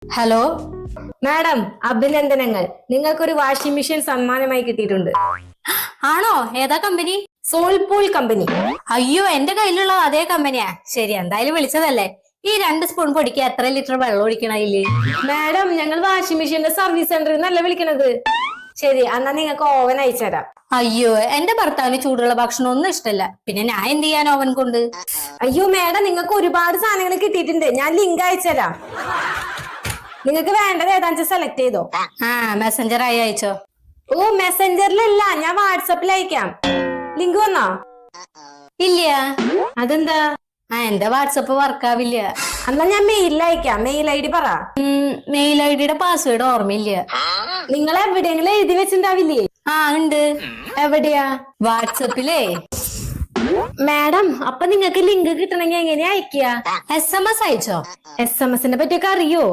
Hello madam, അഭിനന്ദനങ്ങൾ. നിങ്ങൾക്കൊരു washing machine സമ്മാനമായി കിട്ടിയിട്ടുണ്ട്. ആണോ? ഏതാ കമ്പനി? സോൾപൂൾ കമ്പനി. അയ്യോ, എന്റെ കയ്യിലുള്ള അതേ കമ്പനിയാ. ശരി, എന്തായാലും വിളിച്ചതല്ലേ. ഈ 2 സ്പൂൺ പൊടിക്ക് എത്ര ലിറ്റർ വെള്ളം ഒഴിക്കണയില്ലേ? മാഡം, ഞങ്ങൾ വാഷിംഗ് മെഷീന്റെ സർവീസ് സെന്ററിൽ നിന്നല്ല വിളിക്കണത്. ശരി, എന്നാ നിങ്ങൾക്ക് ഓവൻ അയച്ചുതരാം. അയ്യോ, എന്റെ ഭർത്താവിന് ചൂടുള്ള ഭക്ഷണം ഒന്നും ഇഷ്ടല്ല. പിന്നെ ഞാൻ എന്ത് ചെയ്യാൻ ഓവൻ കൊണ്ട്? അയ്യോ മാഡം, നിങ്ങൾക്ക് ഒരുപാട് സാധനങ്ങൾ കിട്ടിയിട്ടുണ്ട്. ഞാൻ ലിങ്ക് അയച്ചുതരാം. നിങ്ങൾക്ക് വേണ്ടത് ഏതാണെന്ന് സെലക്ട് ചെയ്തോ. മെസ്സഞ്ചർ ആയി അയച്ചോ. ഓ, മെസ്സഞ്ചറിലല്ല, ഞാൻ വാട്സപ്പിൽ അയക്കാം. ലിങ്ക് വന്നോ? ഇല്ല. അതെന്താ? എന്റെ വാട്സപ്പ് വർക്കാവില്ല. എന്നാ ഞാൻ മെയിലിൽ അയക്കാം. മെയിൽ ID പറ. മെയിൽ ഐഡിയുടെ പാസ്വേഡ് ഓർമ്മയില്ല. നിങ്ങൾ എവിടെയെങ്കിലും എഴുതി വെച്ചിണ്ടാവില്ലേ? ഉണ്ട്. എവിടെയാ? വാട്സപ്പിലേ. മാഡം, അപ്പൊ നിങ്ങൾക്ക് ലിങ്ക് കിട്ടണമെങ്കിൽ എങ്ങനെയാ അയക്കുക? SMS അയച്ചോ. SMS നെ പറ്റിയൊക്കെ അറിയോ?